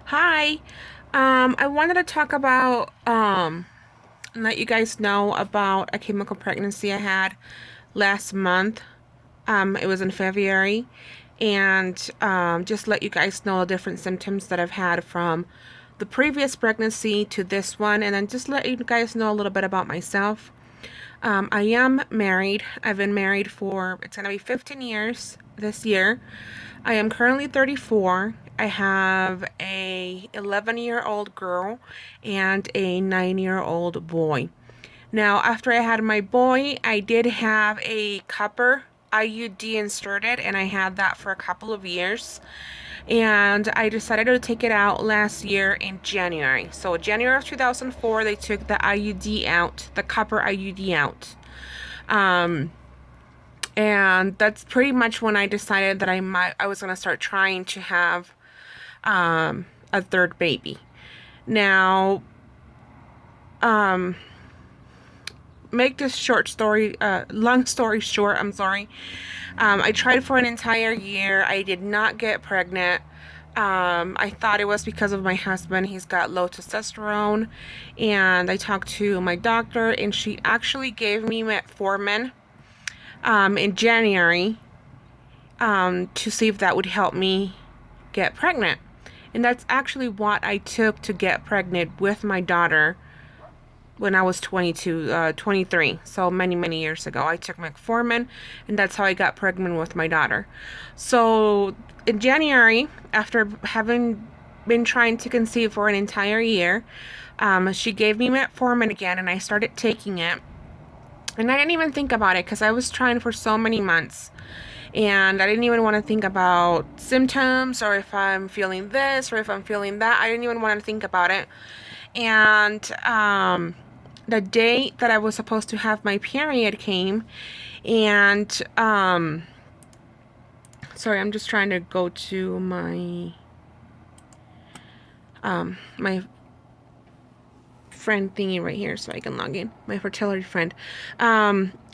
Hi. I wanted to talk about and let you guys know about a chemical pregnancy I had last month. It was in February, and just let you guys know the different symptoms that I've had from the previous pregnancy to this one, and then just let you guys know a little bit about myself. I am married. I've been married for, it's gonna be 15 years this year. I am currently 34. I have a 11-year-old girl and a 9-year-old boy. Now, after I had my boy, I did have a copper IUD inserted, and I had that for a couple of years. And I decided to take it out last year in January. So January of 2004, they took the IUD out, the copper IUD out. Um, and that's pretty much when I decided that I was gonna start trying to have a third baby. Now, um, make this long story short, I'm sorry. I tried for an entire year. I did not get pregnant. I thought it was because of my husband. He's got low testosterone. And I talked to my doctor, and she actually gave me metformin in January to see if that would help me get pregnant. And that's actually what I took to get pregnant with my daughter when I was 23. So many years ago. I took metformin, and that's how I got pregnant with my daughter. So in January, after having been trying to conceive for an entire year, she gave me metformin again, and I started taking it. And I didn't even think about it because I was trying for so many months. And I didn't even want to think about symptoms or if I'm feeling this or if I'm feeling that. I didn't even want to think about it. And the date that I was supposed to have my period came. And sorry, I'm just trying to go to my friend thingy right here so I can log in. My fertility friend.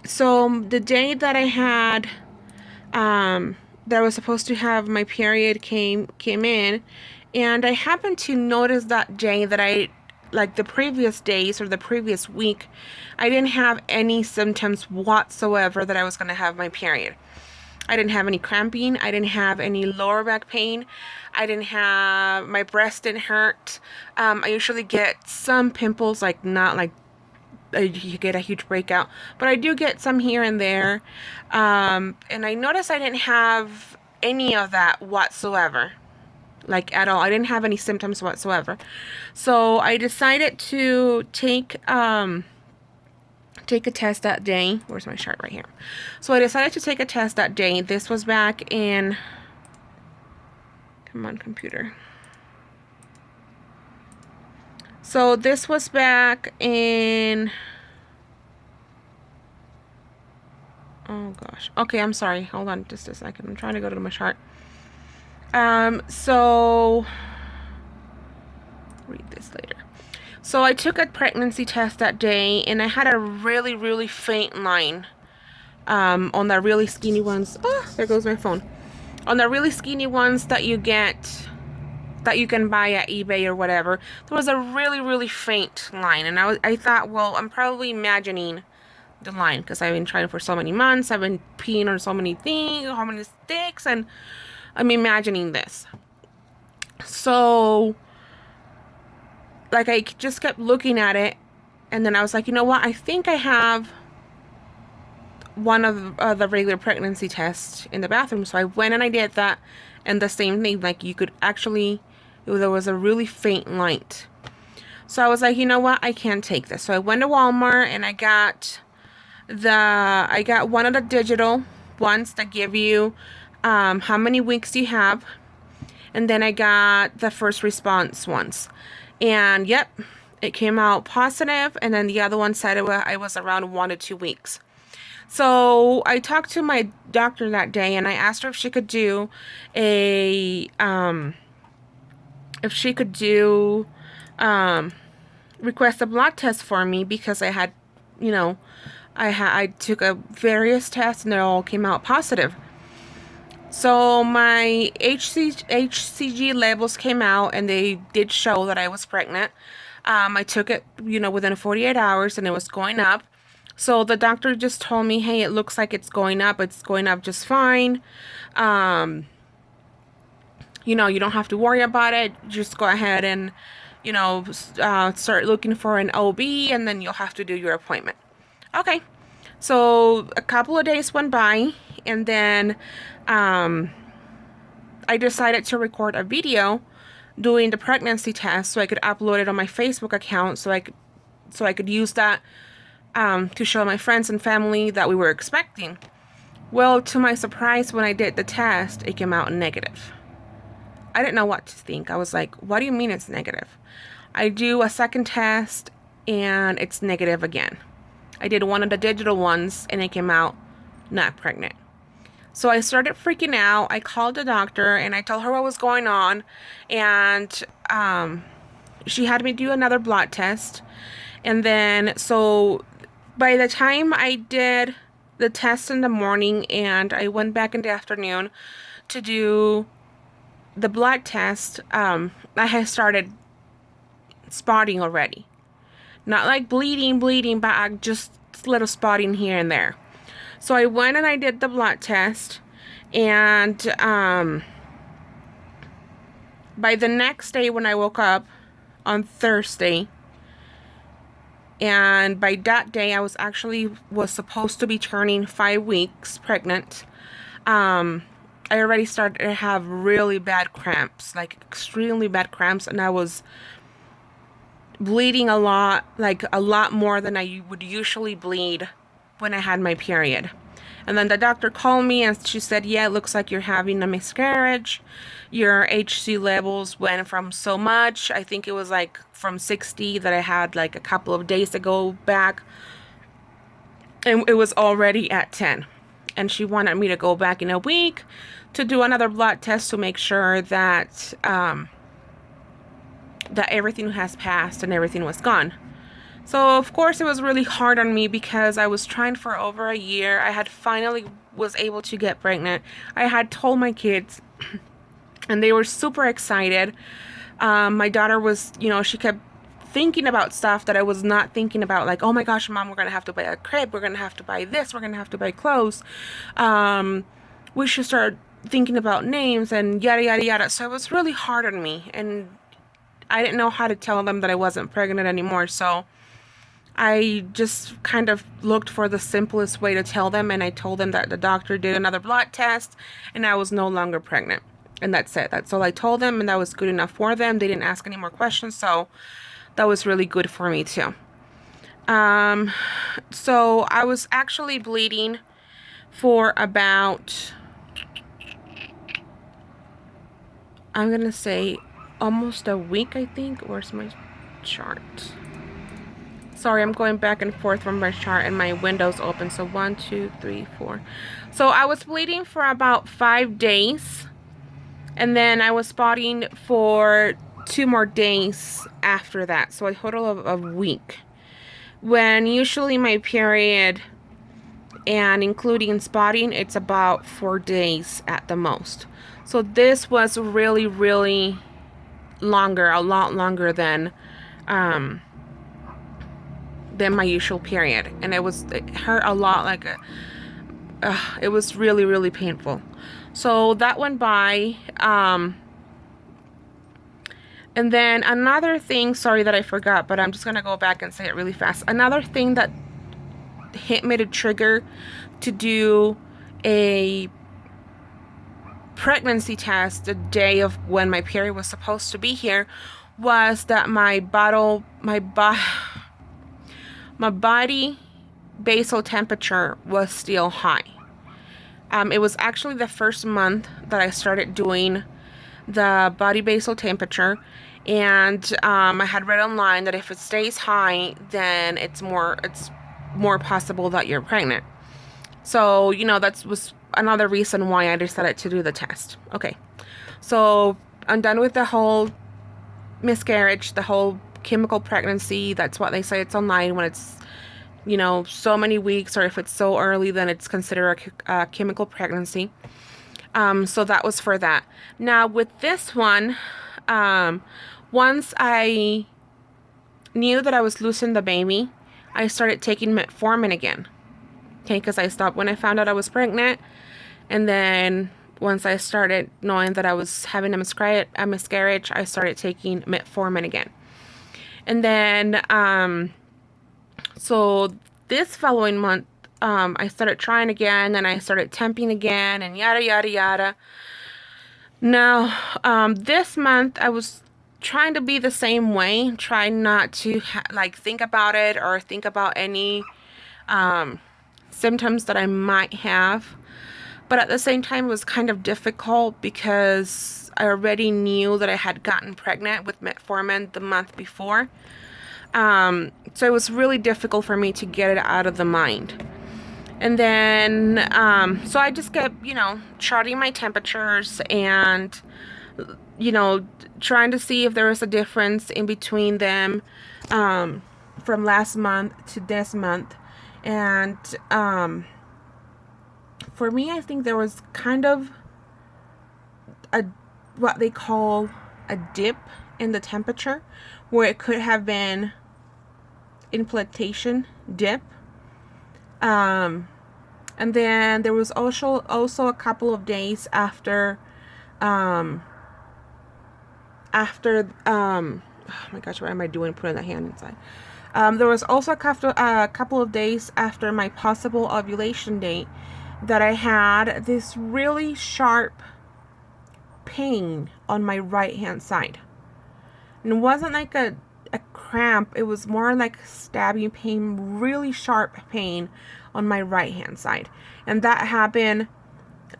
So the day that I had that I was supposed to have my period came in, and I happened to notice that day that like the previous days or the previous week, I didn't have any symptoms whatsoever that I was going to have my period. I didn't have any cramping. I didn't have any lower back pain. I didn't have, my breast didn't hurt. I usually get some pimples, like not like you get a huge breakout, but I do get some here and there. And I noticed I didn't have any of that whatsoever, like at all. I didn't have any symptoms whatsoever. So I decided to take a test that day. Where's my chart? Right here. So I decided to take a test that day. This was back in, come on, computer. So this was back in, oh gosh. Okay, I'm sorry. Hold on just a second. I'm trying to go to my chart. So read this later. So I took a pregnancy test that day, and I had a really faint line. On the really skinny ones. Oh, there goes my phone. On the really skinny ones that you get, that you can buy at eBay or whatever, there was a really faint line, and I thought, well, I'm probably imagining the line because I've been trying for so many months. I've been peeing on so many things, how many sticks, and I'm imagining this. So, like, I just kept looking at it, and then I was like, you know what? I think I have one of the regular pregnancy tests in the bathroom. So I went and I did that, and the same thing, like you could actually, there was a really faint light. So I was like, you know what? I can't take this. So I went to Walmart, and I got one of the digital ones that give you how many weeks you have, and then I got the first response ones, and yep, it came out positive. And then the other one said I was around 1 to 2 weeks. So I talked to my doctor that day, and I asked her if she could do a if she could do request a blood test for me, because I had, you know, I took a various tests, and they all came out positive. So my HCG levels came out and they did show that I was pregnant. I took it, within 48 hours and it was going up. So the doctor just told me, hey, it looks like it's going up. It's going up just fine. Um, you don't have to worry about it. Just go ahead and, start looking for an OB and then you'll have to do your appointment. Okay. So a couple of days went by and then I decided to record a video doing the pregnancy test so I could upload it on my Facebook account so I could use that to show my friends and family that we were expecting. Well, to my surprise, when I did the test, it came out negative. I didn't know what to think. I was like, what do you mean it's negative? I do a second test and it's negative again. I did one of the digital ones and it came out not pregnant. So I started freaking out. I called the doctor and I told her what was going on. And she had me do another blood test. And then, so by the time I did the test in the morning and I went back in the afternoon to do the blood test, I had started spotting already. Not like bleeding, but just little spotting here and there. So I went and I did the blood test, and by the next day when I woke up on Thursday, and by that day I was supposed to be turning 5 weeks pregnant. I already started to have really bad cramps, like extremely bad cramps, and I was bleeding a lot, like a lot more than I would usually bleed when I had my period. And then the doctor called me and she said, yeah, it looks like you're having a miscarriage. Your HC levels went from so much, I think it was like from 60 that I had like a couple of days ago back, and it was already at 10. And she wanted me to go back in a week to do another blood test to make sure that that everything has passed and everything was gone. So of course it was really hard on me because I was trying for over a year. I had finally was able to get pregnant. I had told my kids and they were super excited. My daughter was, she kept thinking about stuff that I was not thinking about, like, oh my gosh, Mom, we're gonna have to buy a crib, we're gonna have to buy this, we're gonna have to buy clothes, we should start thinking about names and yada yada yada. So it was really hard on me and I didn't know how to tell them that I wasn't pregnant anymore. So I just kind of looked for the simplest way to tell them, and I told them that the doctor did another blood test and I was no longer pregnant. And that's it. That's all I told them, and that was good enough for them. They didn't ask any more questions, so that was really good for me too. So I was actually bleeding for about, I'm gonna say almost a week, I think. Where's my chart? Sorry, I'm going back and forth from my chart and my window's open. So 1, 2, 3, 4. So I was bleeding for about 5 days. And then I was spotting for 2 more days after that. So a total of a week. When usually my period, and including spotting, it's about 4 days at the most. So this was really, really longer, a lot longer than my usual period, and it hurt a lot, like it was really, really painful. So that went by, and then another thing, sorry that I forgot, but I'm just gonna go back and say it really fast. Another thing that hit me to trigger to do a pregnancy test the day of when my period was supposed to be here was that my body basal temperature was still high. It was actually the first month that I started doing the body basal temperature, and I had read online that if it stays high, then it's more possible that you're pregnant. So that was another reason why I decided to do the test. Okay, so I'm done with the whole miscarriage, the whole chemical pregnancy. That's what they say it's online when it's so many weeks, or if it's so early then it's considered a chemical pregnancy. So that was for that. Now with this one, once I knew that I was losing the baby, I started taking metformin again. Okay, because I stopped when I found out I was pregnant. And then once I started knowing that I was having a miscarriage, I started taking metformin again. And then, so this following month, I started trying again, and I started temping again, and yada, yada, yada. Now, this month, I was trying to be the same way, trying not to like think about it or think about any symptoms that I might have. But at the same time, it was kind of difficult because I already knew that I had gotten pregnant with metformin the month before. So it was really difficult for me to get it out of the mind. And then, so I just kept, charting my temperatures and, trying to see if there was a difference in between them from last month to this month. And for me, I think there was kind of what they call a dip in the temperature, where it could have been implantation dip. And then there was also a couple of days after oh my gosh, what am I doing putting the hand inside? There was also a couple of days after my possible ovulation date that I had this really sharp pain on my right hand side. And it wasn't like a cramp, it was more like stabbing pain, really sharp pain on my right hand side. And that happened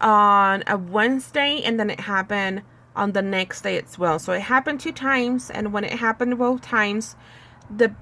on a Wednesday, and then it happened on the next day as well. So it happened 2 times, and when it happened both times, it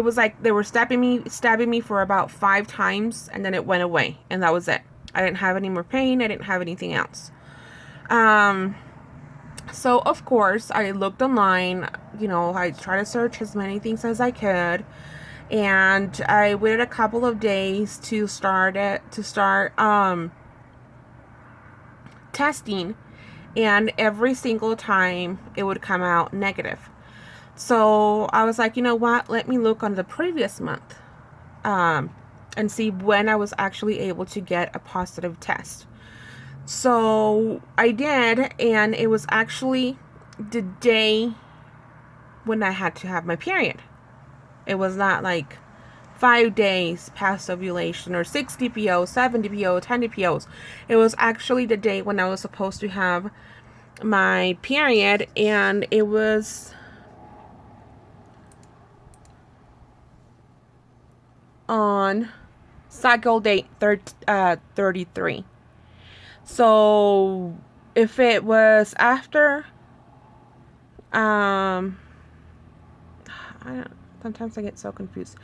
was like they were stabbing me for about 5 times, and then it went away, and that was it. I didn't have any more pain. I didn't have anything else. So of course I looked online, I tried to search as many things as I could, and I waited a couple of days to start testing, and every single time it would come out negative. So I was like, you know what, let me look on the previous month and see when I was actually able to get a positive test. So I did, and it was actually the day when I had to have my period. It was not like 5 days past ovulation or 6 DPO, 7 DPO, 10 DPOs. It was actually the day when I was supposed to have my period, and it was on cycle date 33. So if it was after, sometimes I get so confused.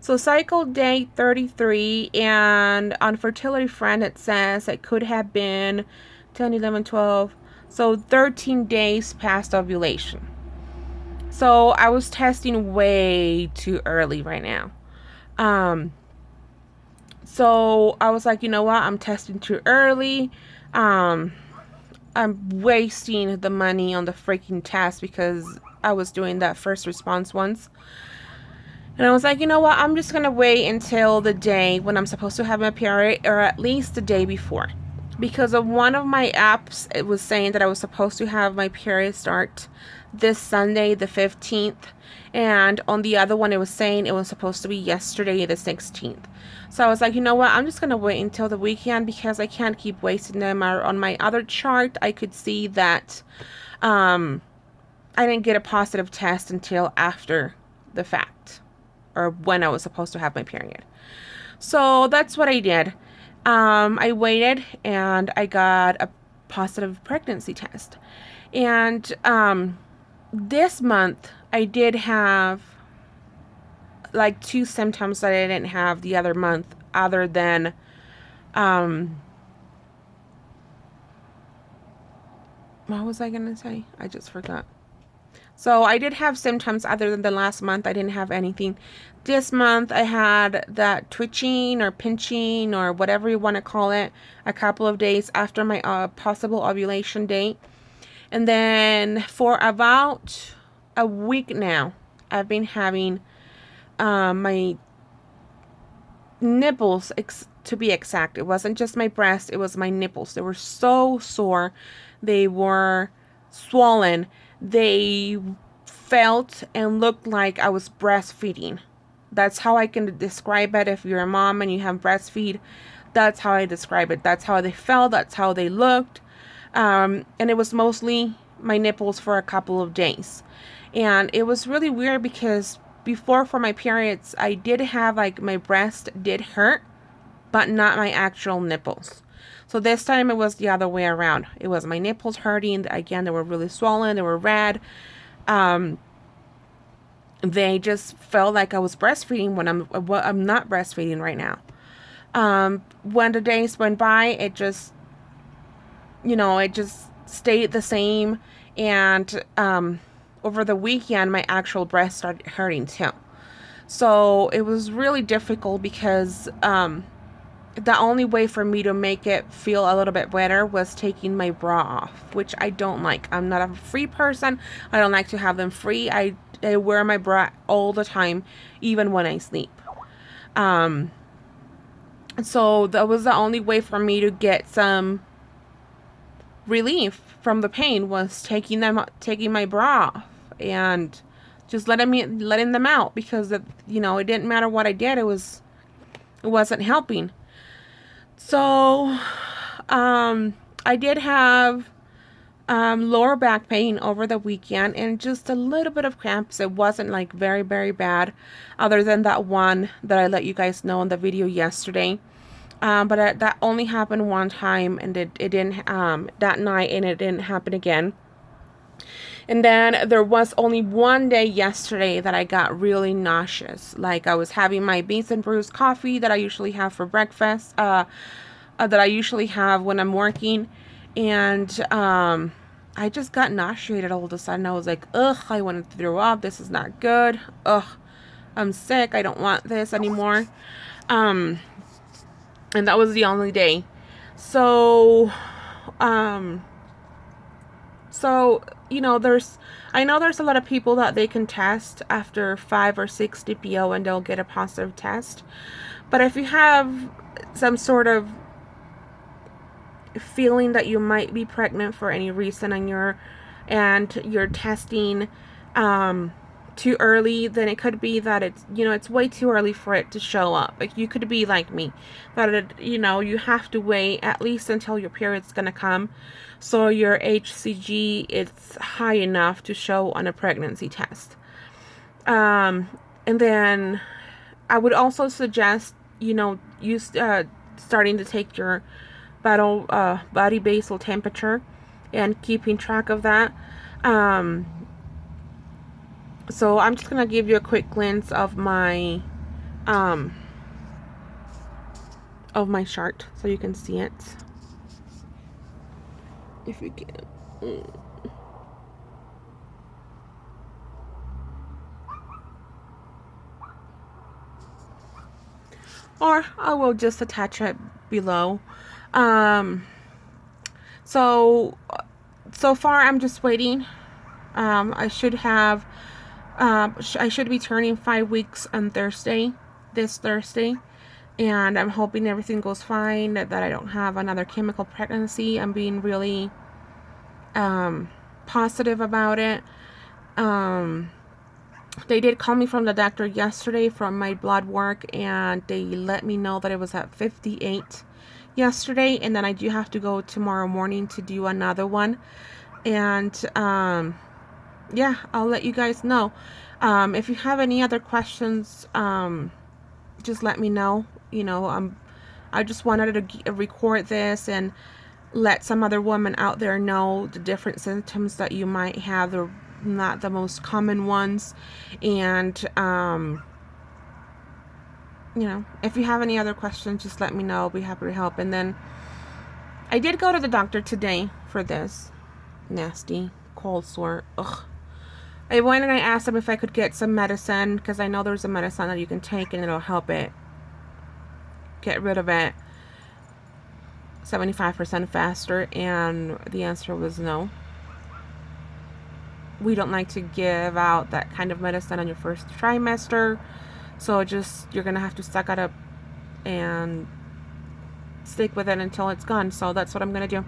So cycle day 33, and on Fertility Friend it says it could have been 10, 11, 12, so 13 days past ovulation. So I was testing way too early right now. So I was like, you know what? I'm testing too early. I'm wasting the money on the freaking test because I was doing that first response once. And I was like, you know what? I'm just going to wait until the day when I'm supposed to have my period, or at least the day before. Because of one of my apps, it was saying that I was supposed to have my period start this Sunday, the 15th. And on the other one, it was saying it was supposed to be yesterday, the 16th. So I was like, you know what? I'm just going to wait until the weekend because I can't keep wasting them. On my other chart, I could see that I didn't get a positive test until after the fact, or when I was supposed to have my period. So that's what I did. I waited, and I got a positive pregnancy test. And this month, I did have like 2 symptoms that I didn't have the other month, other than what was I gonna say? I just forgot. So I did have symptoms other than the last month. I didn't have anything. This month I had that twitching or pinching or whatever you want to call it a couple of days after my possible ovulation date. And then for about a week now, I've been having my nipples, to be exact. It wasn't just my breast, it was my nipples. They were so sore. They were swollen. They felt and looked like I was breastfeeding. That's how I can describe it. If you're a mom and you have breastfeed, that's how I describe it. That's how they felt. That's how they looked. And it was mostly my nipples for a couple of days. And it was really weird because before, for my periods, I did have like my breast did hurt, but not my actual nipples. So this time it was the other way around. It was my nipples hurting. Again, they were really swollen. They were red. They just felt like I was breastfeeding when I'm not breastfeeding right now. When the days went by, it just stayed the same. And over the weekend, my actual breast started hurting too. So it was really difficult because the only way for me to make it feel a little bit better was taking my bra off, which I don't like. I'm not a free person. I don't like to have them free. I wear my bra all the time, even when I sleep. So that was the only way for me to get some relief from the pain, was taking my bra off and just letting them out, because it didn't matter what I did, it wasn't helping. So I did have lower back pain over the weekend and just a little bit of cramps. It wasn't like very, very bad, other than that one that I let you guys know in the video yesterday. But that only happened one time, and it didn't that night, and it didn't happen again. And then there was only one day yesterday that I got really nauseous. Like, I was having my beans and brews coffee that I usually have for breakfast, that I usually have when I'm working, and I just got nauseated all of a sudden. I was like, ugh, I wanted to throw up. This is not good. Ugh, I'm sick. I don't want this anymore. And that was the only day. So, I know there's a lot of people that they can test after 5 or 6 DPO and they'll get a positive test. But if you have some sort of feeling that you might be pregnant for any reason, and you're testing too early, then it could be that it's way too early for it to show up. Like, you could be like me, that you have to wait at least until your period's gonna come, so your HCG is high enough to show on a pregnancy test. And then I would also suggest you starting to take your body basal temperature and keeping track of that. So I'm just gonna give you a quick glimpse of my chart so you can see it, if you can. Or I will just attach it below. So far I'm just waiting. I should be turning 5 weeks on this Thursday, and I'm hoping everything goes fine, that I don't have another chemical pregnancy. I'm being really positive about it. They did call me from the doctor yesterday from my blood work, and they let me know that it was at 58 yesterday, and then I do have to go tomorrow morning to do another one. And yeah, I'll let you guys know. If you have any other questions, just let me know. I just wanted to record this and let some other women out there know the different symptoms that you might have. They're not the most common ones. And if you have any other questions, just let me know. I'll be happy to help. And then I did go to the doctor today for this nasty cold sore. Ugh. I went and I asked them if I could get some medicine, because I know there's a medicine that you can take and it'll help it get rid of it 75% faster, and the answer was no. We don't like to give out that kind of medicine on your first trimester, so just you're gonna have to suck it up and stick with it until it's gone. So that's what I'm gonna do.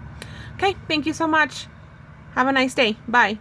Okay, thank you so much. Have a nice day. Bye.